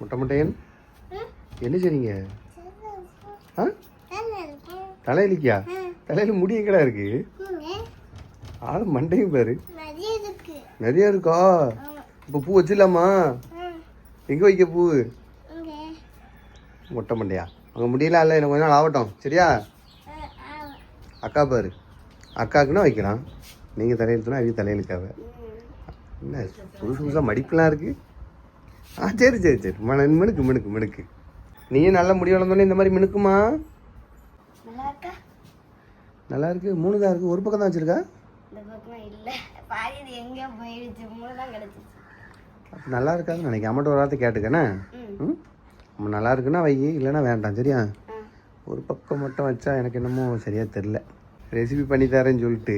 முட்டை முட்டையன் என்ன செய்றீங்க? ஆ தலையிலிக்கா? தலையில் முடி எங்கடா இருக்கு? ஆளு மண்டையும் பாரு நிறைய இருக்கா. இப்போ பூ வச்சிடலாமா? எங்கே வைக்க பூ? முட்டை மண்டையா? அங்கே முடியல இல்லை, எனக்கு கொஞ்ச நாள் ஆகட்டும் சரியா? அக்கா பாரு, அக்காவுக்குன்னா வைக்கலாம். நீங்கள் தலையெழுத்துனா அவங்க தலையெழுக்காவ. என்ன புதுசு புதுசாக மடிப்பெலாம் இருக்குது. சரி சரி சரி, மினுக்கு மினுக்கு மினுக்கு. நீயும் நல்ல முடி வளர்ந்தோன்னே இந்த மாதிரி மினுக்குமா? நல்லா இருக்கு. 3 தான் இருக்குது. ஒரு பக்கம் தான் வச்சுருக்கா? நல்லா இருக்காதுன்னு நினைக்கிறேன். அம்மாட்ட ஒரு வார்த்தை கேட்டுக்கண்ணே. நம்ம நல்லா இருக்குன்னா வை, இல்லைன்னா வேண்டாம் சரியா? ஒரு பக்கம் மட்டும் வச்சா எனக்கு என்னமோ சரியாக தெரில. ரெசிபி பண்ணி தரேன்னு சொல்லிட்டு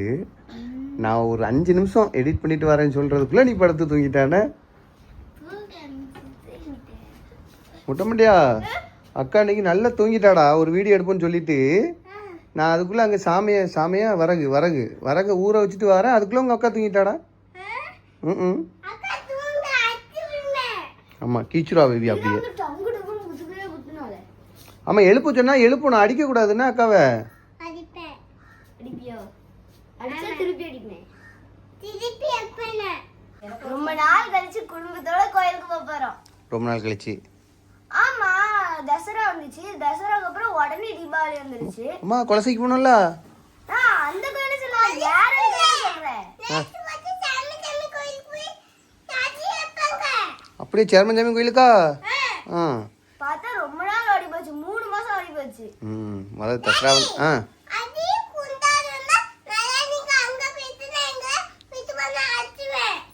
நான் ஒரு 5 நிமிஷம் எடிட் பண்ணிட்டு வரேன்னு சொல்கிறதுக்குள்ளே நீ படுத்து தூங்கிட்டானே. முட்டை மண்டியா, அக்கா இன்னைக்கு நல்லா தூங்கிட்டாடா. ஒரு வீடியோ எடுப்போன்னு சொல்லிட்டு நான் அதுக்குள்ளே அங்கே சாமியாக வரகு ஊற வச்சுட்டு வரேன். அதுக்குள்ளே உங்கள் அக்கா தூங்கிட்டாடா. ஆமாம், கீச்சுரா பேபி அப்படியே. ஆமாம், எழுப்பு சொன்னால் எழுப்பணும், அடிக்கக்கூடாதுன்னா அக்காவை. ரொம்ப நாள் கழிச்சு குடும்பத்தோட கோயிலுக்கு போறோம். ரொம்ப நாள் கழிச்சு? ஆமா, தசரா வந்துச்சு. தசராக்கு அப்புறம் உடனே தீபாவளி வந்துருச்சு. அம்மா கொலசைக்கு போனோம்ல, அந்த கோயில சொல்லுவாங்க. யார சொல்றேன்? அப்படியே சேர்மன் சாமி கோயிலுக்கா? பார்த்தா ரொம்ப நாள் ஓடி போச்சு. 3 மாசம் ஓடி போச்சு. முதல்ல தசரா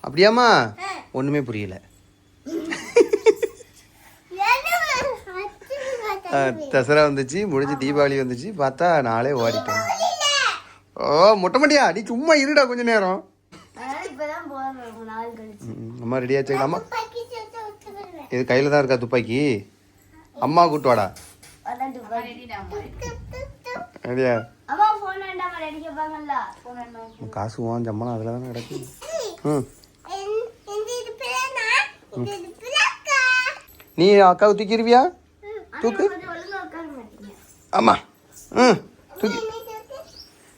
அப்படியாம்மா? ஒண்ணுமே புரியல. தசரா வந்துச்சு, முடிஞ்சு தீபாவளி வந்துச்சு, பார்த்தா நாளே ஓடிட்டேன். ஓ முட்டை மண்டியா, நீ சும்மா இருடா கொஞ்ச நேரம். அம்மா ரெடியா வச்சுக்கலாமா? இது கையில தான் இருக்கா துப்பாக்கி? அம்மா கூட்டு வாடா. ரெடியா? காசு வாங்க சம்பளம் அதில் தானே கிடக்கு. நீ அக்காவை தூக்கிடுவியா? தூக்கு. ஆமா, தூக்கி.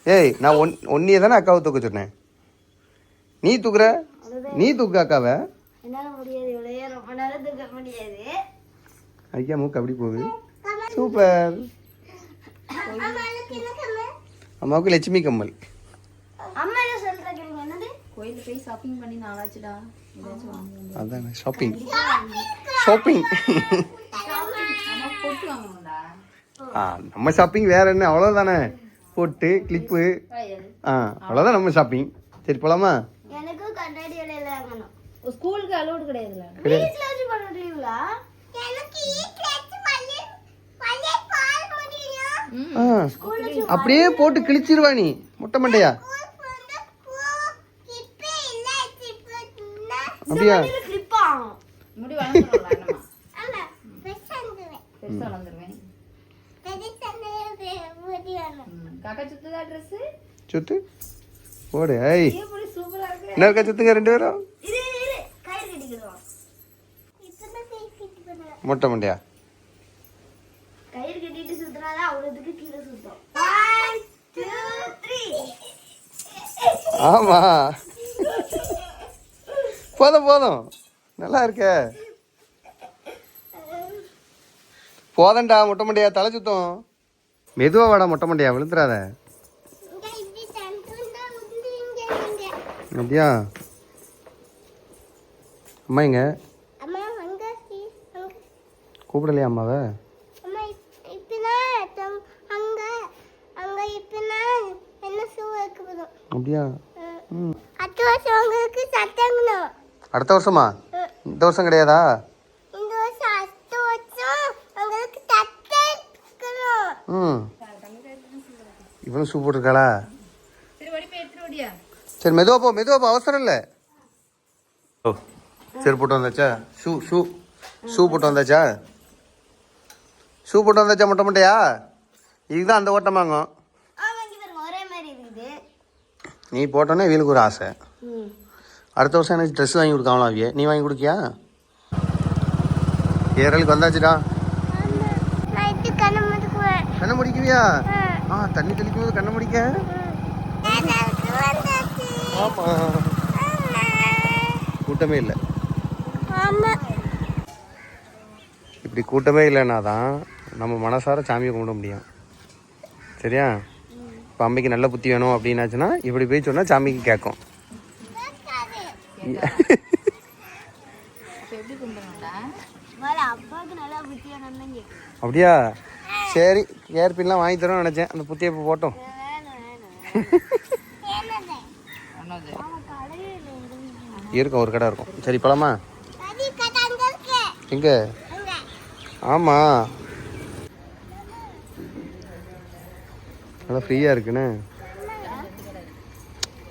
ஏய், நான் ஒன்னியே தானே அக்காவை தூக்க சொன்னேன். நீ தூக்குற? நீ தூக்கு அக்காவை. ஐயா மூக்கு அப்படி போகுது. சூப்பர். அம்மாவுக்கு லட்சுமி கம்மல். அதானே ஷாப்பிங். நம்ம ஷாப்பிங் வேற என்ன, அவ்வளோதானே. பொட்டு கிளிப்பு, அவ்வளோதான் நம்ம ஷாப்பிங். சரி போலாமா? ஸ்கூலுக்கு அலோட் கிடையாதுல. அப்படியே போட்டு கிழிச்சிருவா நீ முட்டை மண்டையா. அப்படியா? சுத்து போடு. ஐய், என்ன சுத்துங்க 2 பேரும். முட்டை மண்டையா கயிறு கட்டிட்டு சுத்துறாதா? அவ்வளவுக்கு கீழே சுத்தும். 1 2 3. ஆமா, போதும் நல்லா இருக்க. போதண்டா முட்டை மண்டையா, தலை சுத்தம். மெதுவா வாடா முட்டை மண்டையா, விழுந்துடாத. அப்படியா? அம்மா எங்க? கூப்பிடலையா அம்மாவை? அப்படியா? அடுத்த வருஷமா? இந்த வருஷம் கிடையாதா? இவனும் ஷூ போட்டிருக்காளா? சரி மெதுவா போ, அவசரம் இல்லை. ஓ சரி, போட்டு வந்தாச்சா? ஷூ போட்டு வந்தாச்சா? முட்டை மண்டையா? இதுதான் அந்த ஓட்டமாங்க. நீ போட்டோன்னே இவளுக்கு ஒரு ஆசை. அடுத்த வருஷம் எனக்கு ட்ரெஸ் வாங்கி கொடுக்காமலாம் அவிய. நீ வாங்கி கொடுக்கியா? கேரளுக்கு வந்தாச்சுடா. நைட்டு கண்ணை மூடிக்குவேன். கண்ணை முடிக்குவியா? தண்ணி தெளிக்கும் போது கண்ணை முடிக்க. ஆமா, கூட்டமே இல்லை. இப்படி கூட்டமே இல்லைன்னா தான் நம்ம மனசார சாமியை கும்பிட முடியும். சரியா? இப்போ அம்மைக்கு நல்ல புத்தி வேணும் அப்படின்னாச்சுன்னா இப்படி போய் சொன்னால் சாமிக்கு கேட்கும். அப்படியா? சரி, ஏர்பின்லாம் வாங்கி தரோம்னு நினச்சேன். அந்த புத்தியை இப்போ போட்டோம். இருக்கும், ஒரு கடை இருக்கும். சரி போலாமா? எங்க? ஆமா, நல்லா ஃப்ரீயா இருக்குண்ணே.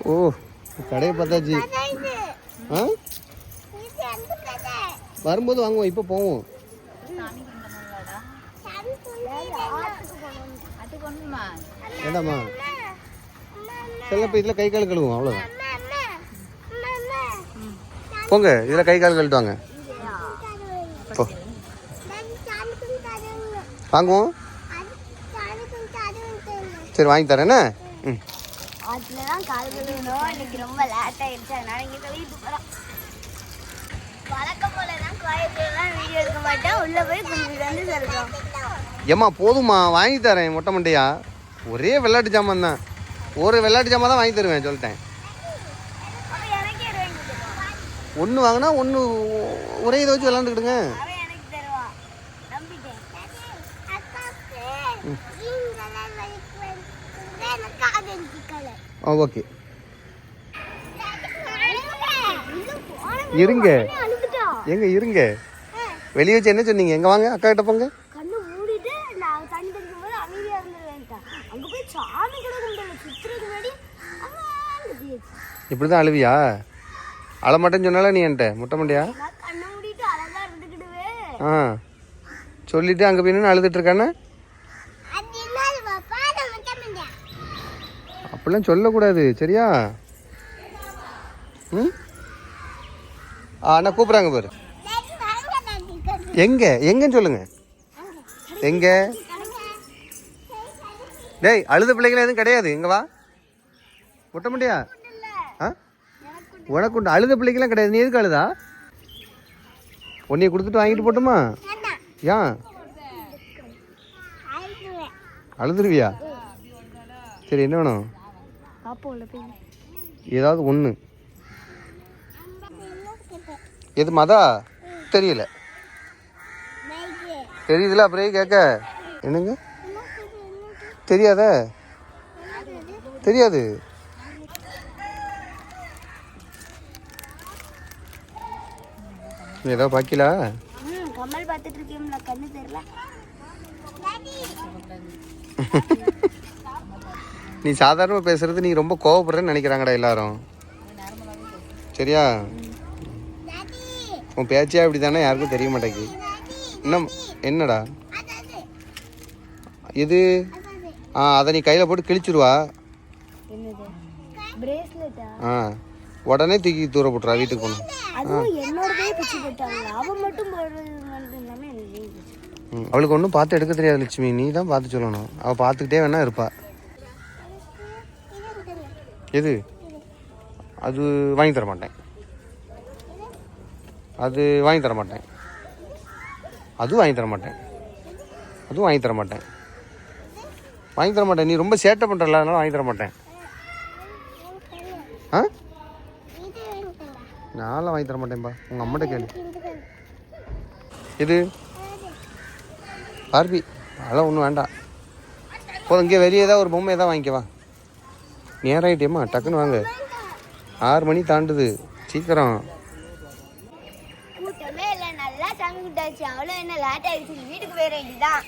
ஓ, கடையை பார்த்தாச்சு. வரும்போது வாங்குவோம், இப்போ போவோம். வேண்டாமா? சில இப்போ இதில் கை கால் கழுவோம், அவ்வளோதான். போங்க, இதில் கை கால் கழுட்டுவாங்க. போ, வாங்குவோம். சரி, வாங்கி தரேண்ணே. ம், அதுலதான் கால் கழுவணும். இன்னைக்கு ரொம்ப லேட் ஆயிடுச்சு, அதனால இங்கே கழுவிட்டு போகிறோம். வழக்கம் போலதான் கோயம்புத்தூர்லாம் வீடியோ எடுக்க மாட்டேன். உள்ளே போய் கொஞ்சம் வந்து சொல்கிறோம். ஏம்மா போதுமா, வாங்கி தரேன். மொட்டை மண்டையா, ஒரே விளையாட்டு ஜாமான் தான். ஒரு விளையாட்டு ஜாமான் தான் வாங்கி தருவேன், சொல்லிட்டேன். ஒன்று வாங்கினா ஒன்று ஒரே இதை வச்சு விளாண்டுக்கிடுங்க. ஓகே, இருங்க. எங்க இருங்க, வெளியே வச்சு என்ன சொன்னீங்க? எங்க வாங்க, அக்கா கிட்ட போங்க. கண்ணு மூடிட்டு நான் தண்ணி தெளிக்கும் போது அமைதியா இருந்துருவேன். அங்க போய் சாமி கூட கும்பிடல. சுத்துறதுக்கு முன்னாடி இப்படிதான் அழுவியா? அழமாட்டேன்னு சொன்னால நீ என்கிட்ட முட்டை மண்டையா? கண்ணை மூடிட்டு அழகா இருந்துக்கிடுவே. சொல்லிட்டு அங்க போய் நின்று அழுதுட்டு இருக்கானே. அப்படிலாம் சொல்லக்கூடாது, சரியா? ம், அண்ணா கூப்பிட்றாங்க பாரு. எங்க எங்கன்னு சொல்லுங்க. எங்க? டேய், அழுத பிள்ளைகள் எதுவும் கிடையாது. இங்க வா, முட்டை மண்டையா. உனக்கு உண்டு, அழுத பிள்ளைக்கெல்லாம் கிடையாது. நீ எதுக்கு அழுதா? உன்னைய கொடுத்துட்டு வாங்கிட்டு போட்டுமா? ஏன் அழுதுருவியா? சரி, என்ன வேணும்? ஏதாவது ஒன்று. எது மதா? தெரியல. தெரியுதுல, அப்புறம் கேட்க. என்னங்க தெரியாத? தெரியாது. ஏதோ பாக்கிலா? கமல் பார்த்துட்டு இருக்கீங்களா? கண்ணு தெரியல. நீ சாதாரணமாக பேசுறது நீ ரொம்ப கோவப்படுறேன்னு நினைக்கிறாங்கடா எல்லாரும். சரியா? உன் பேச்சியா இப்படி தானே, யாருக்கும் தெரிய மாட்டேங்குது. இன்னும் என்னடா இது? அதை நீ கையில் போட்டு கிழிச்சிருவா. உடனே தூக்கி தூர போட்டுறா, வீட்டுக்கு போகணும். அவளுக்கு ஒன்றும் பார்த்து எடுக்க தெரியாது லட்சுமி, நீ தான் பார்த்து சொல்லணும். அவள் பார்த்துக்கிட்டே வேணா இருப்பா. எது? அது வாங்கி தர மாட்டேன். அது வாங்கி தர மாட்டேன். அதுவும் வாங்கி தர மாட்டேன். அதுவும் வாங்கி தர மாட்டேன். வாங்கி தர மாட்டேன். நீ ரொம்ப சேட்டை பண்ணுறல, அதனால வாங்கி தர மாட்டேன். நான்லாம் வாங்கி தர மாட்டேன்பா. உங்கள் அம்மாட்ட கேளு. இது பார்பி, அதெல்லாம் ஒன்றும் வேண்டாம். போதும், இங்கே வெளியே தான் ஒரு பொம்மை தான் வாங்கிக்கவா. நேரம் ஆகிட்டேம்மா, டக்குன்னு வாங்க. 6 மணி தாண்டுது, சீக்கிரம். கூட்டமே இல்லை, நல்லா சாமி குட்டாச்சு. அவ்வளோ என்ன லேட் ஆயிடுச்சு, வீட்டுக்கு போயிட வேண்டியதான்.